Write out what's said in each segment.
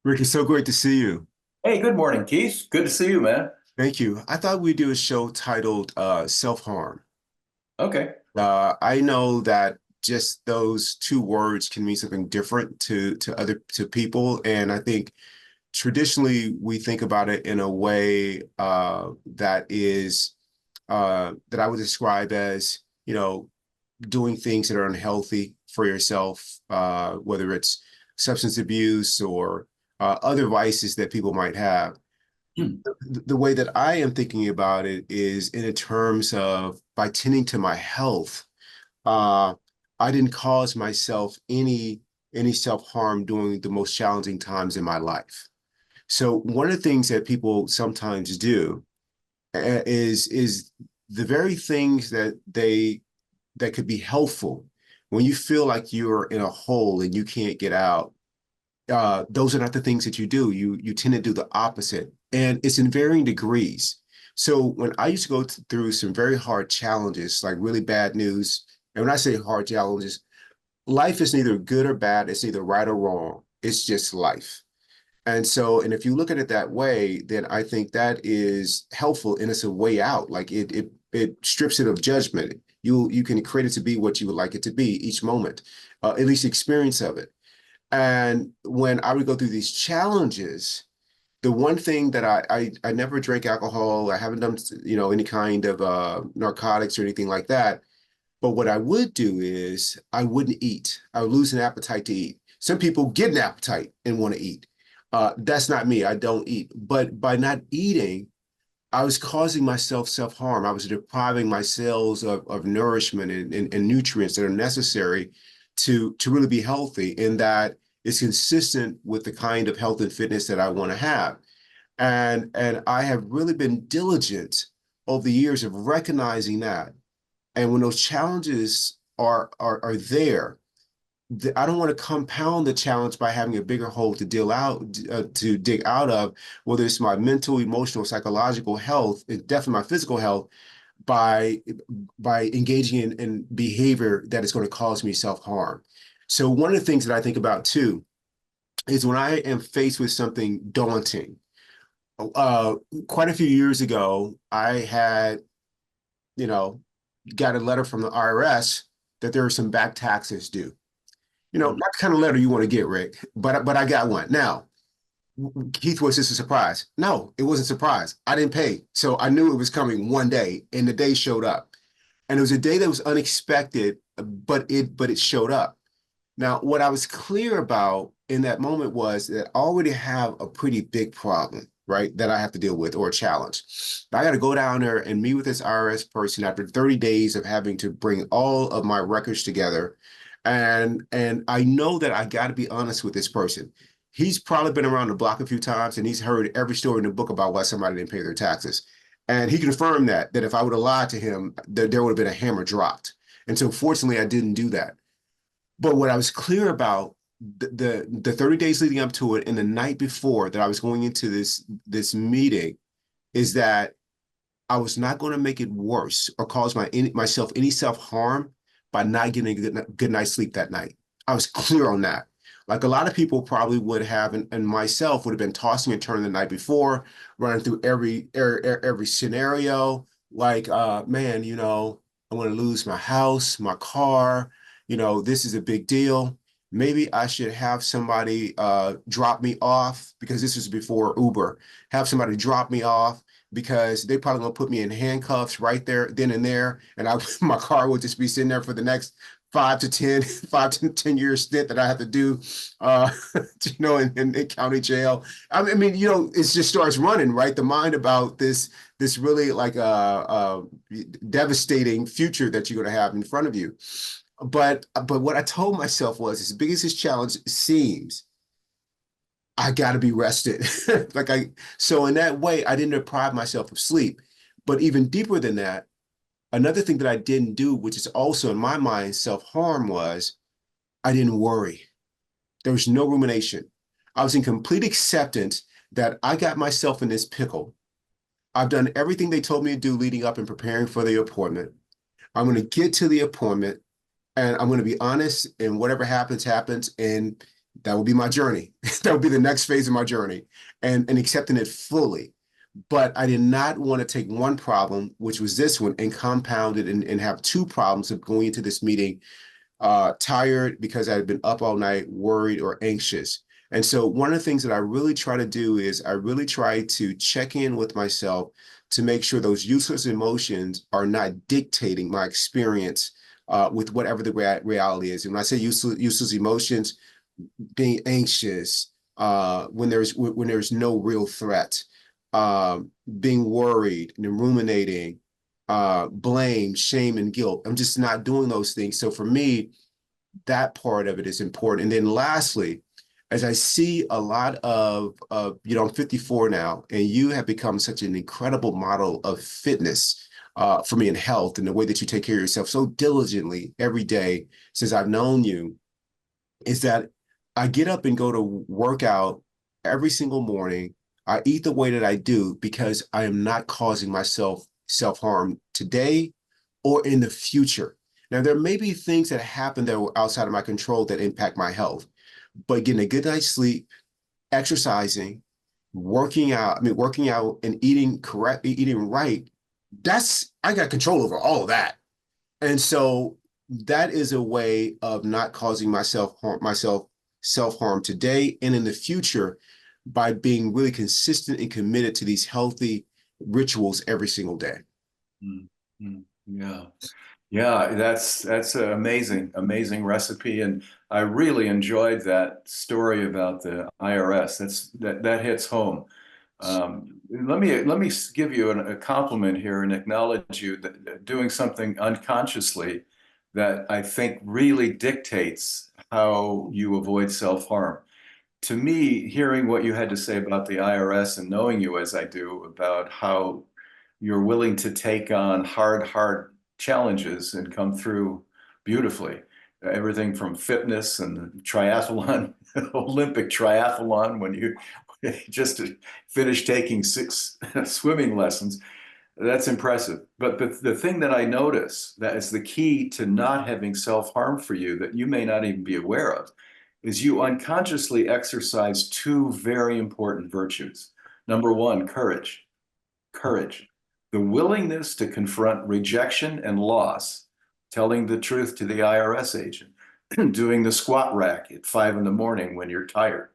Rick, it's so great to see you. Hey, good morning, Keith. Good to see you, man. Thank you. I thought we'd do a show titled Self-Harm. Okay. I know that just those two words can mean something different to people, and I think traditionally we think about it in a way that I would describe as, doing things that are unhealthy for yourself, whether it's substance abuse or other vices that people might have. Hmm. The way that I am thinking about it is in terms of by tending to my health, uh, I didn't cause myself any self-harm during the most challenging times in my life. So one of the things that people sometimes do is the very things that could be helpful when you feel like you're in a hole and you can't get out. Those are not the things that you do. You tend to do the opposite, and it's in varying degrees. So when I used to go through some very hard challenges, like really bad news, and when I say hard challenges, life is neither good or bad. It's either right or wrong. It's just life. And if you look at it that way, then I think that is helpful and it's a way out. Like it strips it of judgment. You can create it to be what you would like it to be each moment, at least experience of it. And when I would go through these challenges, the one thing that I never drank alcohol, I haven't done any kind of narcotics or anything like that. But what I would do is I wouldn't eat. I would lose an appetite to eat. Some people get an appetite and want to eat. That's not me. I don't eat. But by not eating, I was causing myself self-harm. I was depriving my cells of nourishment and nutrients that are necessary to really be healthy, and that is consistent with the kind of health and fitness that I want to have. And I have really been diligent over the years of recognizing that. And when those challenges are there, I don't want to compound the challenge by having a bigger hole to dig out of, whether it's my mental, emotional, psychological health, and definitely my physical health, by engaging in behavior that is going to cause me self-harm. So one of the things that I think about too is when I am faced with something daunting. Uh, Quite a few years ago, I had, you know, got a letter from the IRS that there are some back taxes due. Not the kind of letter you want to get, Rick, but I got one. Now, Keith, was this a surprise? No, it wasn't a surprise. I didn't pay. So I knew it was coming one day, and the day showed up. And it was a day that was unexpected, but it showed up. Now, what I was clear about in that moment was that I already have a pretty big problem, right, that I have to deal with, or a challenge. I got to go down there and meet with this IRS person after 30 days of having to bring all of my records together. And I know that I got to be honest with this person. He's probably been around the block a few times and he's heard every story in the book about why somebody didn't pay their taxes. And he confirmed that if I would have lied to him, there would have been a hammer dropped. And so fortunately, I didn't do that. But what I was clear about the 30 days leading up to it and the night before that I was going into this meeting is that I was not going to make it worse or cause myself any self-harm by not getting a good night's sleep that night. I was clear on that. Like a lot of people probably would have, and myself would have been tossing and turning the night before, running through every scenario. Like, man, I want to lose my house, my car. This is a big deal. Maybe I should have somebody drop me off, because this was before Uber. Have somebody drop me off because they probably gonna put me in handcuffs right there, then and there, and my car would just be sitting there for the next 5 to 10 stint that I have to do, uh, in county jail. I mean, it just starts running, right? The mind about this really like devastating future that you're gonna have in front of you. But what I told myself was, as big as this challenge seems, I got to be rested. So in that way, I didn't deprive myself of sleep. But even deeper than that, another thing that I didn't do, which is also in my mind self-harm, was I didn't worry. There was no rumination. I was in complete acceptance that I got myself in this pickle. I've done everything they told me to do leading up and preparing for the appointment. I'm going to get to the appointment and I'm going to be honest, and whatever happens, happens. And That will be my journey. That will be the next phase of my journey, and accepting it fully. But I did not want to take one problem, which was this one, and compound it and have two problems of going into this meeting tired because I had been up all night, worried or anxious. And so one of the things that I really try to do is I really try to check in with myself to make sure those useless emotions are not dictating my experience with whatever the reality is. And when I say useless emotions, being anxious when there's no real threat, uh, being worried and ruminating, blame, shame, and guilt. I'm just not doing those things. So for me, that part of it is important. And then lastly, as I see a lot I'm 54 now, and you have become such an incredible model of fitness for me in health and the way that you take care of yourself so diligently every day since I've known you, is that I get up and go to work out every single morning. I eat the way that I do because I am not causing myself self-harm today or in the future. Now, there may be things that happen that were outside of my control that impact my health, but getting a good night's sleep, exercising, working out and eating right, that's I got control over all of that. And so that is a way of not causing myself self-harm today and in the future by being really consistent and committed to these healthy rituals every single day. Mm, mm. Yeah. Yeah, that's an amazing recipe, and I really enjoyed that story about the IRS. That hits home. Let me give you a compliment here and acknowledge you that doing something unconsciously that I think really dictates how you avoid self-harm. To me, hearing what you had to say about the IRS and knowing you as I do about how you're willing to take on hard challenges and come through beautifully. Everything from fitness and triathlon, Olympic triathlon, when you just finished taking 6 swimming lessons. That's impressive. But the thing that I notice that is the key to not having self-harm for you that you may not even be aware of is you unconsciously exercise two very important virtues. Number one, courage. Courage. The willingness to confront rejection and loss, telling the truth to the IRS agent, doing the squat rack at 5 in the morning when you're tired.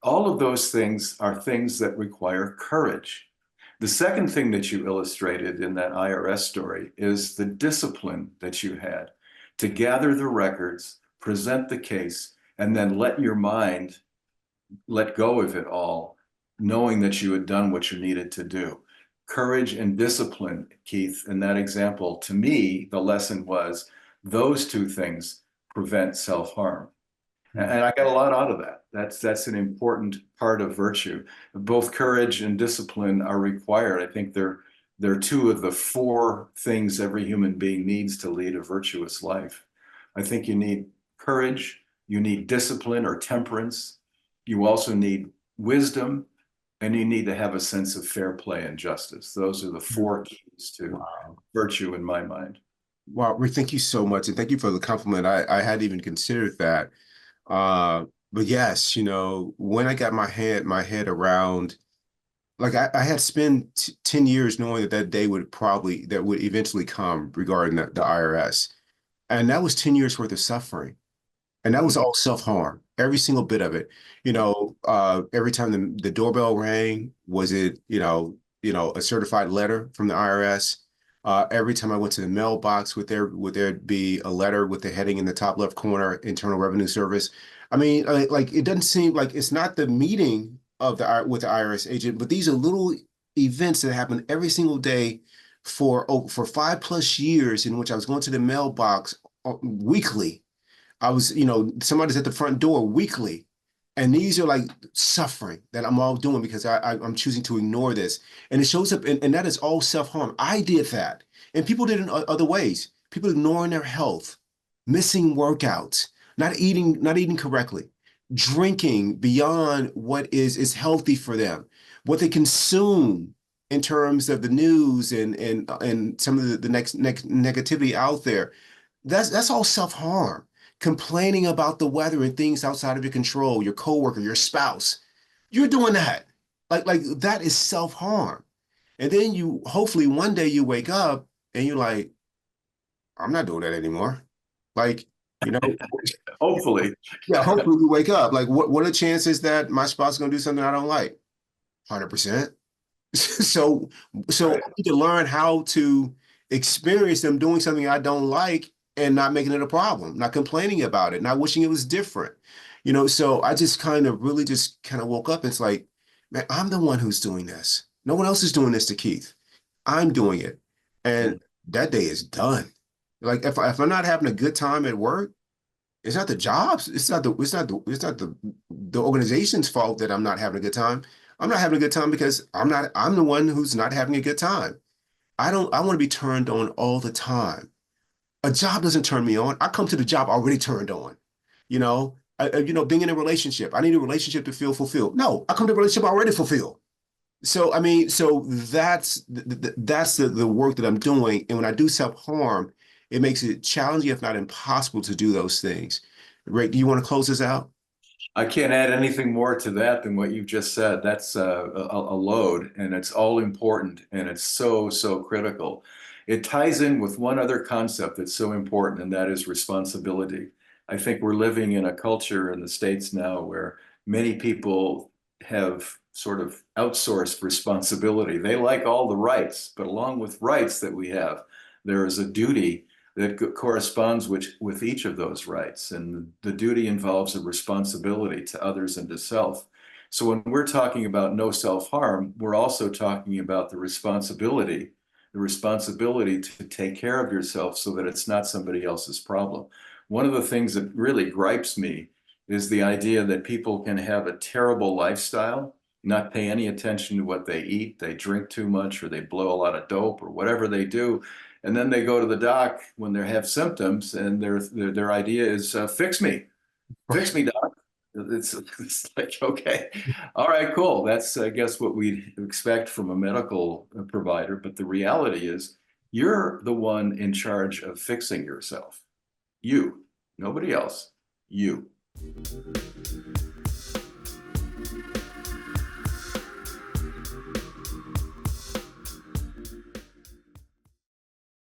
All of those things are things that require courage. The second thing that you illustrated in that IRS story is the discipline that you had to gather the records, present the case, and then let your mind let go of it all, knowing that you had done what you needed to do. Courage and discipline, Keith, in that example, to me, the lesson was those two things prevent self-harm. And I got a lot out of that. That's an important part of virtue. Both courage and discipline are required. I think they're two of the four things every human being needs to lead a virtuous life. I think you need courage, you need discipline or temperance, you also need wisdom, and you need to have a sense of fair play and justice. Those are the four keys to Wow. virtue in my mind. Wow, Rick, thank you so much. And thank you for the compliment. I hadn't even considered that. Uh, but yes, when I got my head around, like I had spent 10 years knowing that day that would eventually come regarding the IRS. And that was 10 years worth of suffering. And that was all self-harm, every single bit of it. Every time the doorbell rang, was it, a certified letter from the IRS? Every time I went to the mailbox, would there be a letter with the heading in the top left corner, Internal Revenue Service? I mean, like it doesn't seem like it's not the meeting with the IRS agent, but these are little events that happen every single day for 5+ years in which I was going to the mailbox weekly. Somebody's at the front door weekly. And these are like suffering that I'm all doing because I'm choosing to ignore this. And it shows up, and that is all self-harm. I did that. And people did it in other ways. People ignoring their health, missing workouts, not eating correctly, drinking beyond what is healthy for them, what they consume in terms of the news and some of the next negativity out there. That's all self-harm. complaining about the weather and things outside of your control, your coworker, your spouse, you're doing that. Like that is self-harm. And then you hopefully one day you wake up and you're like, I'm not doing that anymore. Like, you know, Hopefully, yeah, hopefully we wake up. Like, what are the chances that my spouse is gonna do something I don't like? 100%. So, so right. I need to learn how to experience them doing something I don't like and not making it a problem, not complaining about it, not wishing it was different. So I just kind of really just kind of woke up. And it's like, man, I'm the one who's doing this. No one else is doing this to Keith. I'm doing it. And Mm. that day is done. Like if I'm not having a good time at work, it's not the jobs. It's not the organization's fault that I'm not having a good time. I'm not having a good time because I'm the one who's not having a good time. I want to be turned on all the time. A job doesn't turn me on. I come to the job already turned on. Being in a relationship, I need a relationship to feel fulfilled. No, I come to a relationship already fulfilled. So I mean, so that's the work that I'm doing. And when I do self-harm, it makes it challenging, if not impossible, to do those things. Rick, do you want to close this out? I can't add anything more to that than what you've just said. That's a load, and it's all important, and it's so, so critical. It ties in with one other concept that's so important, and that is responsibility. I think we're living in a culture in the States now where many people have sort of outsourced responsibility. They like all the rights, but along with rights that we have, there is a duty that corresponds with each of those rights. And the duty involves a responsibility to others and to self. So when we're talking about no self-harm, we're also talking about the responsibility to take care of yourself so that it's not somebody else's problem. One of the things that really gripes me is the idea that people can have a terrible lifestyle, not pay any attention to what they eat, they drink too much, or they blow a lot of dope, or whatever they do, and then they go to the doc when they have symptoms, and their idea is fix Right. me, doc. It's like, okay, all right, cool. That's I guess what we expect from a medical provider, but the reality is you're the one in charge of fixing yourself. You, nobody else. You.